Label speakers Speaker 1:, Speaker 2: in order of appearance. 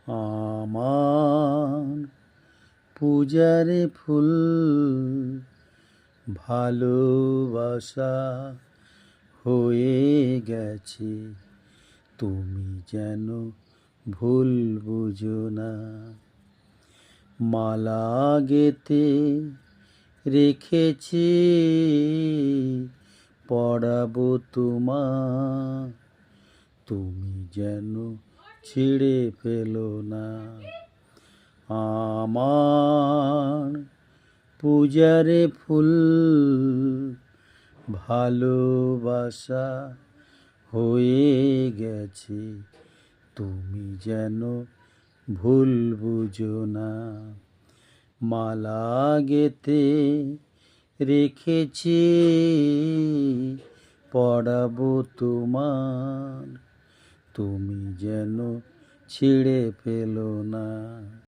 Speaker 1: আমার পূজারে ফুল ভালোবাসা হয়ে গেছে, তুমি যেন ভুল বুঝো না। মালা গেতে রেখেছি পড়াবো তোমার, তুমি যেন ছিঁড়ে ফেলো না। আমার পূজারে ফুল ভালোবাসা হয়ে গেছে, তুমি যেন ভুল বুঝো না। মালা গেতে রেখেছি পড়াবো তোমার, তুমি যেন ছিঁড়ে ফেলো না।